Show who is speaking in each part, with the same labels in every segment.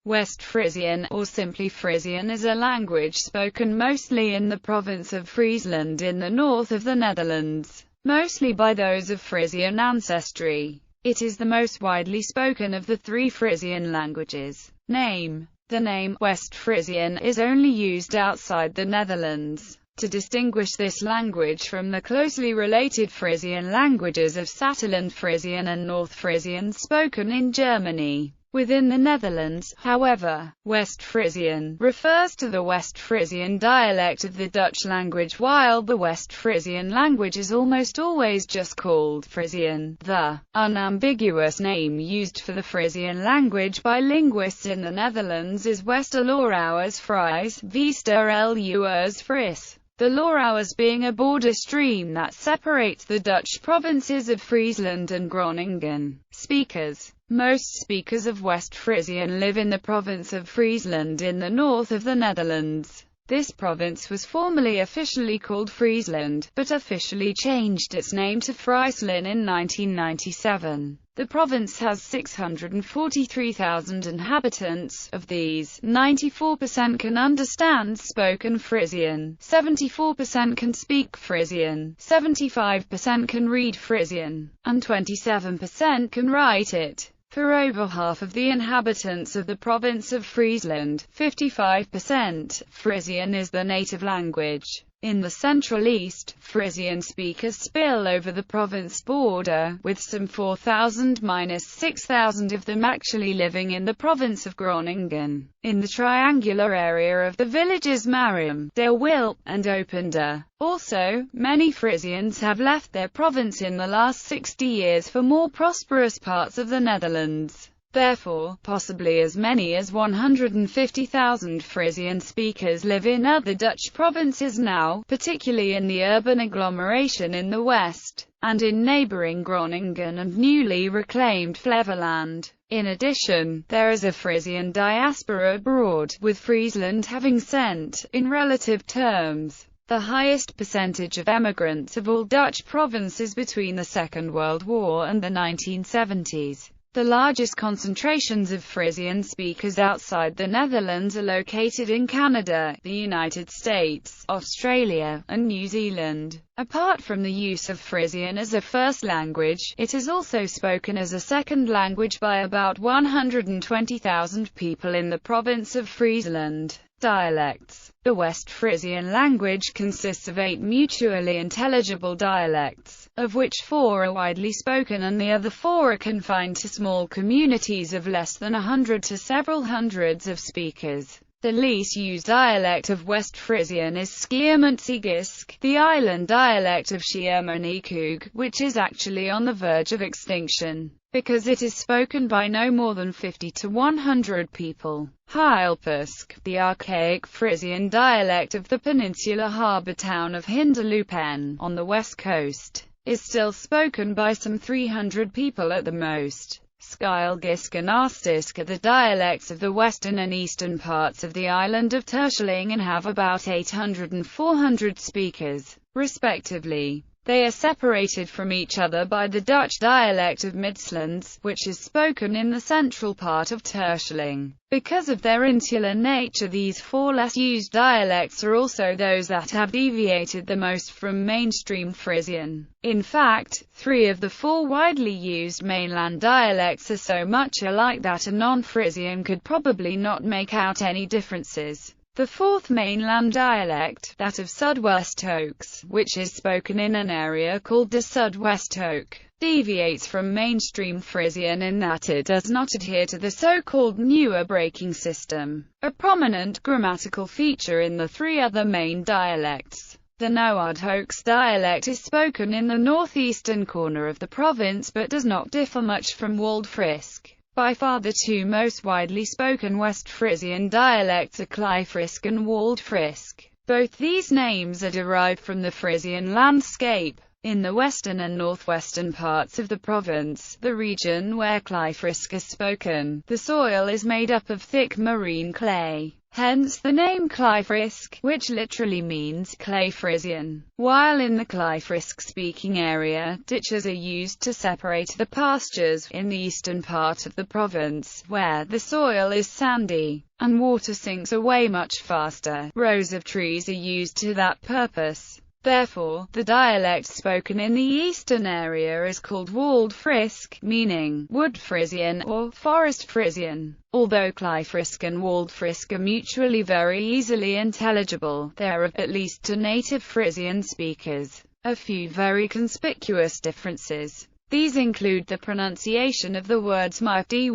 Speaker 1: West Frisian, or simply Frisian, is a language spoken mostly in the province of Friesland in the north of the Netherlands, mostly by those of Frisian ancestry. It is the most widely spoken of the three Frisian languages. The name West Frisian is only used outside the Netherlands. To distinguish this language from the closely related Frisian languages of Saterland Frisian and North Frisian spoken in Germany. Within the Netherlands, however, West Frisian refers to the West Frisian dialect of the Dutch language, while the West Frisian language is almost always just called Frisian. The unambiguous name used for the Frisian language by linguists in the Netherlands is Westerloorhouwers Fries, Westerluwers Fris. The Loerhouwers being a border stream that separates the Dutch provinces of Friesland and Groningen. Most speakers of West Frisian live in the province of Friesland in the north of the Netherlands. This province was formerly officially called Friesland, but officially changed its name to Friesland in 1997. The province has 643,000 inhabitants. Of these, 94% can understand spoken Frisian, 74% can speak Frisian, 75% can read Frisian, and 27% can write it. For over half of the inhabitants of the province of Friesland, 55%, Frisian is the native language. In the Central East, Frisian speakers spill over the province border, with some 4,000–6,000 of them actually living in the province of Groningen. In the triangular area of the villages Marium, De Wilp, and Openda. Also, many Frisians have left their province in the last 60 years for more prosperous parts of the Netherlands. Therefore, possibly as many as 150,000 Frisian speakers live in other Dutch provinces now, particularly in the urban agglomeration in the west, and in neighbouring Groningen and newly reclaimed Flevoland. In addition, there is a Frisian diaspora abroad, with Friesland having sent, in relative terms, the highest percentage of emigrants of all Dutch provinces between the Second World War and the 1970s. The largest concentrations of Frisian speakers outside the Netherlands are located in Canada, the United States, Australia, and New Zealand. Apart from the use of Frisian as a first language, it is also spoken as a second language by about 120,000 people in the province of Friesland. Dialects. The West Frisian language consists of 8 mutually intelligible dialects, of which 4 are widely spoken and the other 4 are confined to small communities of less than 100 to several hundreds of speakers. The least used dialect of West Frisian is Schiermonntsigisk, the island dialect of Schiermonnikoog, which is actually on the verge of extinction, because it is spoken by no more than 50 to 100 people. Heilpusk, the archaic Frisian dialect of the peninsular harbour town of Hinderlopen, on the west coast, is still spoken by some 300 people at the most. Schilgisk and Arstisk are the dialects of the western and eastern parts of the island of Terschelling and have about 800 and 400 speakers, respectively. They are separated from each other by the Dutch dialect of Midslands, which is spoken in the central part of Terschelling. Because of their insular nature, these 4 less used dialects are also those that have deviated the most from mainstream Frisian. In fact, 3 of the 4 widely used mainland dialects are so much alike that a non-Frisian could probably not make out any differences. The 4th mainland dialect, that of Sudwesthoeks, which is spoken in an area called de Sudwesthoek, deviates from mainstream Frisian in that it does not adhere to the so-called newer breaking system, a prominent grammatical feature in the 3 other main dialects. The Noordhoeks dialect is spoken in the northeastern corner of the province but does not differ much from Waldfrisk. By far the 2 most widely spoken West Frisian dialects are Kleifrisk and Waldfrisk. Both these names are derived from the Frisian landscape. In the western and northwestern parts of the province, the region where Kleifrisk is spoken, the soil is made up of thick marine clay. hence the name Clyfrisk, which literally means clay Frisian. While in the Clyfrisk-speaking area, ditches are used to separate the pastures in the eastern part of the province, where the soil is sandy, and water sinks away much faster. Rows of trees are used to that purpose. Therefore, the dialect spoken in the eastern area is called Walled Frisk, meaning wood Frisian or forest Frisian. Although Clyfrisk and Walled Frisk are mutually very easily intelligible, there are, at least to native Frisian speakers, a few very conspicuous differences. These include the pronunciation of the words my, dy,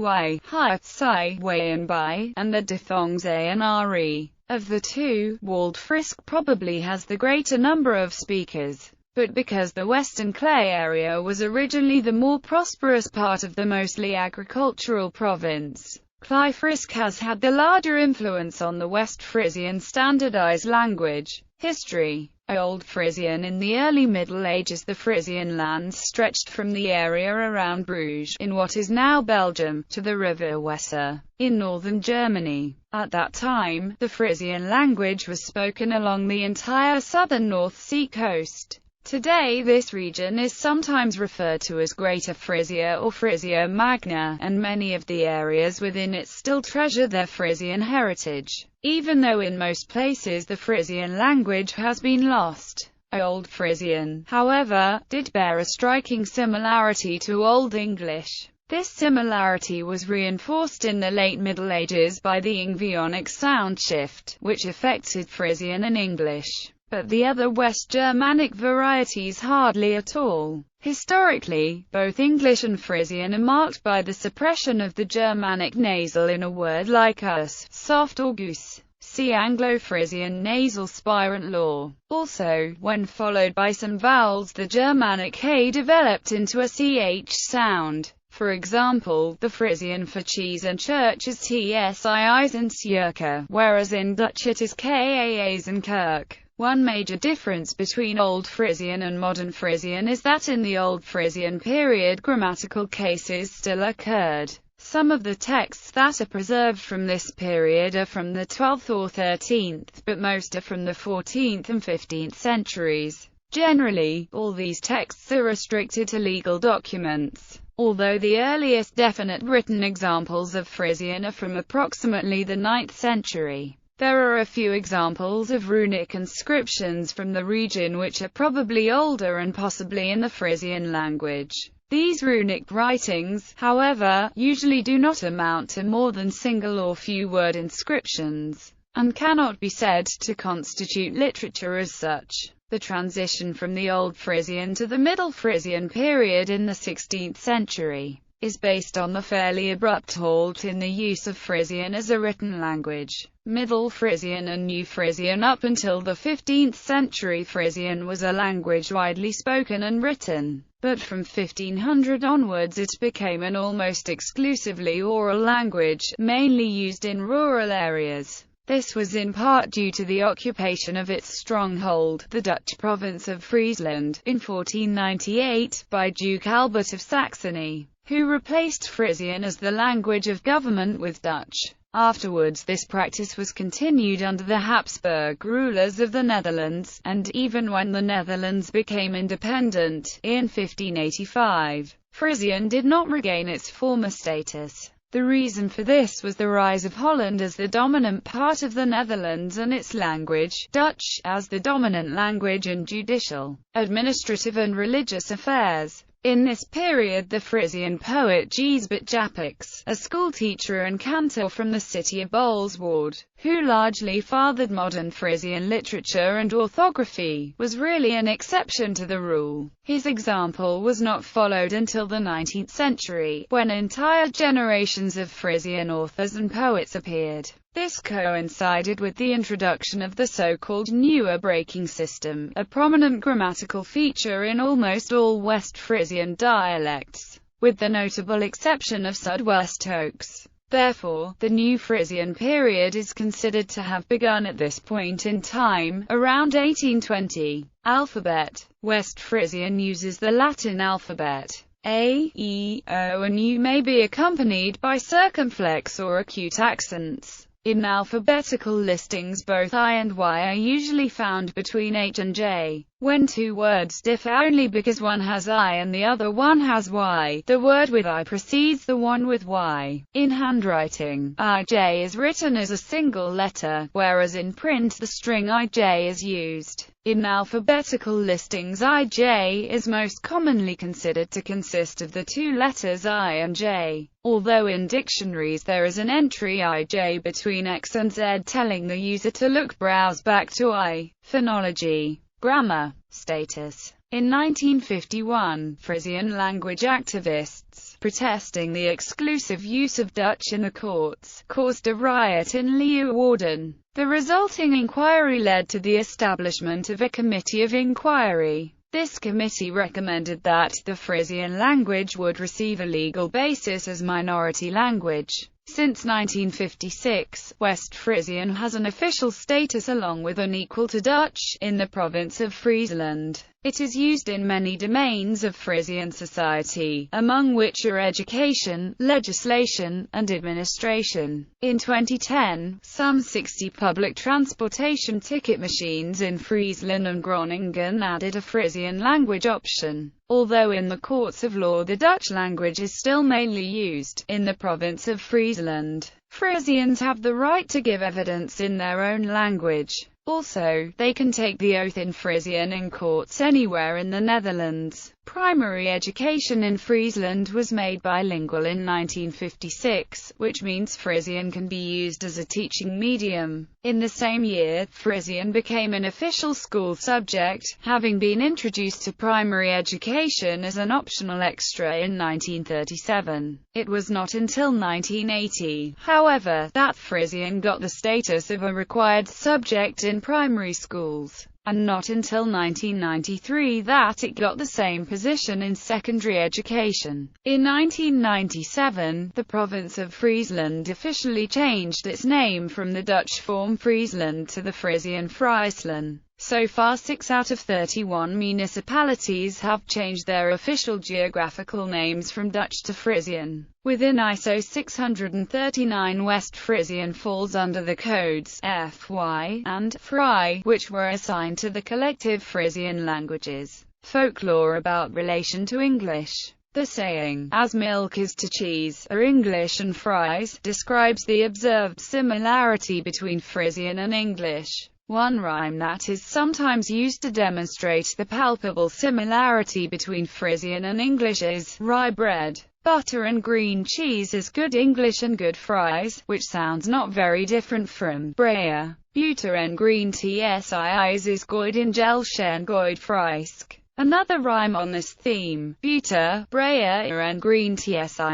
Speaker 1: hi, si, way and by, and the diphthongs a and re. Of the two, Walled Frisk probably has the greater number of speakers, but because the Western Clay area was originally the more prosperous part of the mostly agricultural province, Clyfrisk has had the larger influence on the West Frisian standardized language. History. Old Frisian. In the early Middle Ages, the Frisian lands stretched from the area around Bruges, in what is now Belgium, to the river Weser, in northern Germany. At that time, the Frisian language was spoken along the entire southern North Sea coast. Today this region is sometimes referred to as Greater Frisia or Frisia Magna, and many of the areas within it still treasure their Frisian heritage, even though in most places the Frisian language has been lost. Old Frisian, however, did bear a striking similarity to Old English. This similarity was reinforced in the late Middle Ages by the Ingvaeonic sound shift, which affected Frisian and English, but the other West Germanic varieties hardly at all. Historically, both English and Frisian are marked by the suppression of the Germanic nasal in a word like us, soft or goose. See Anglo-Frisian nasal spirant law. Also, when followed by some vowels, the Germanic k developed into a ch sound. For example, the Frisian for cheese and church is tsi's and sjurka, whereas in Dutch it is kaas and kirk. One major difference between Old Frisian and Modern Frisian is that in the Old Frisian period grammatical cases still occurred. Some of the texts that are preserved from this period are from the 12th or 13th, but most are from the 14th and 15th centuries. Generally, all these texts are restricted to legal documents, although the earliest definite written examples of Frisian are from approximately the 9th century. There are a few examples of runic inscriptions from the region which are probably older and possibly in the Frisian language. These runic writings, however, usually do not amount to more than single or few-word inscriptions, and cannot be said to constitute literature as such. The transition from the Old Frisian to the Middle Frisian period in the 16th century is based on the fairly abrupt halt in the use of Frisian as a written language. Middle Frisian and New Frisian. Up until the 15th century, Frisian was a language widely spoken and written, but from 1500 onwards it became an almost exclusively oral language, mainly used in rural areas. This was in part due to the occupation of its stronghold, the Dutch province of Friesland, in 1498, by Duke Albert of Saxony, who replaced Frisian as the language of government with Dutch. Afterwards this practice was continued under the Habsburg rulers of the Netherlands, and even when the Netherlands became independent, in 1585, Frisian did not regain its former status. The reason for this was the rise of Holland as the dominant part of the Netherlands and its language, Dutch, as the dominant language in judicial, administrative and religious affairs. In this period the Frisian poet Gijsbert Japix, a schoolteacher and cantor from the city of Bolsward, who largely fathered modern Frisian literature and orthography, was really an exception to the rule. His example was not followed until the 19th century, when entire generations of Frisian authors and poets appeared. This coincided with the introduction of the so-called newer breaking system, a prominent grammatical feature in almost all West Frisian dialects, with the notable exception of Zuidwesthoeks. Therefore, the New Frisian period is considered to have begun at this point in time, around 1820. Alphabet. West Frisian uses the Latin alphabet. A, E, O and U may be accompanied by circumflex or acute accents. In alphabetical listings, both I and Y are usually found between H and J. When two words differ only because one has I and the other one has Y, the word with I precedes the one with Y. In handwriting, IJ is written as a single letter, whereas in print the string IJ is used. In alphabetical listings, IJ is most commonly considered to consist of the two letters I and J, although in dictionaries there is an entry IJ between X and Z telling the user to browse back to I. Phonology. Grammar. Status. In 1951, Frisian language activists, protesting the exclusive use of Dutch in the courts, caused a riot in Leeuwarden. The resulting inquiry led to the establishment of a committee of inquiry. This committee recommended that the Frisian language would receive a legal basis as minority language. Since 1956, West Frisian has an official status along with and equal to Dutch, in the province of Friesland. It is used in many domains of Frisian society, among which are education, legislation, and administration. In 2010, some 60 public transportation ticket machines in Friesland and Groningen added a Frisian language option. Although in the courts of law the Dutch language is still mainly used, in the province of Friesland, Frisians have the right to give evidence in their own language. Also, they can take the oath in Frisian in courts anywhere in the Netherlands. Primary education in Friesland was made bilingual in 1956, which means Frisian can be used as a teaching medium. In the same year, Frisian became an official school subject, having been introduced to primary education as an optional extra in 1937. It was not until 1980, however, that Frisian got the status of a required subject in primary schools, and not until 1993 that it got the same position in secondary education. In 1997, the province of Friesland officially changed its name from the Dutch form Friesland to the Frisian Friesland. So far 6 out of 31 municipalities have changed their official geographical names from Dutch to Frisian. Within ISO 639, West Frisian falls under the codes FY and FRI, which were assigned to the collective Frisian languages. Folklore about relation to English. The saying, as milk is to cheese, are English and fries, describes the observed similarity between Frisian and English. One rhyme that is sometimes used to demonstrate the palpable similarity between Frisian and English is, rye bread, butter and green cheese is good English and good fries, which sounds not very different from Breyer. Butter en green tsis is good in Gelsch en good Friesk. Another rhyme on this theme, butter, Breyer and green tsis, wat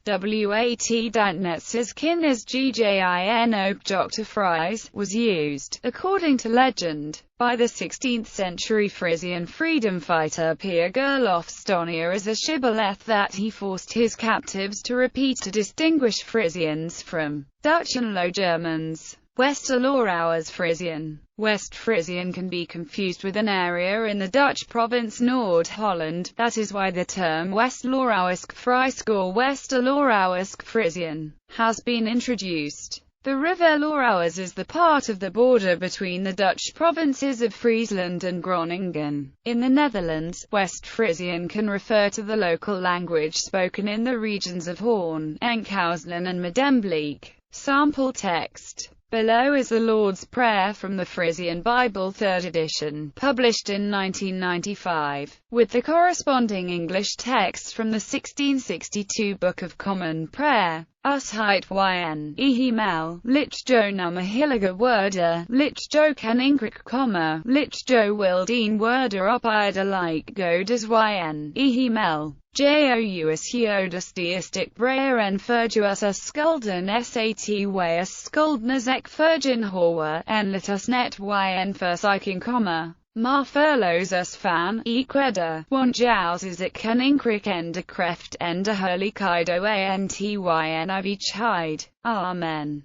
Speaker 1: dantnetzes kinders gjin ook Dr. Fries, was used, according to legend, by the 16th century Frisian freedom fighter Peer Gerlof Stonier as a shibboleth that he forced his captives to repeat to distinguish Frisians from Dutch and Low Germans. Westerloorhouwers Frisian. West Frisian can be confused with an area in the Dutch province Noord-Holland, that is why the term West-Loorhouwesk Friesk or Westerloorhouwesk Frisian has been introduced. The river Loorhouwers is the part of the border between the Dutch provinces of Friesland and Groningen. In the Netherlands, West Frisian can refer to the local language spoken in the regions of Hoorn, Enkhuizen and Medemblik. Sample text. Below is the Lord's Prayer from the Frisian Bible 3rd edition, published in 1995, with the corresponding English text from the 1662 Book of Common Prayer. Us heit yn, ihemel, lich jo nummer hillige woorde, lich jo kan inkrik komma, lich jo wil dien woorde op ide like godes yn, ihemel. Jouus Hiodas deistic Breyer en Furguus us skulden sat weus skuldnes ek Furgin Horwer, en litus net yn Fursiking komma. Maar furloos us fan, equeda, want jows is it kan inkrik ende kreft ende hurlikaido antyn ivich hide. Amen.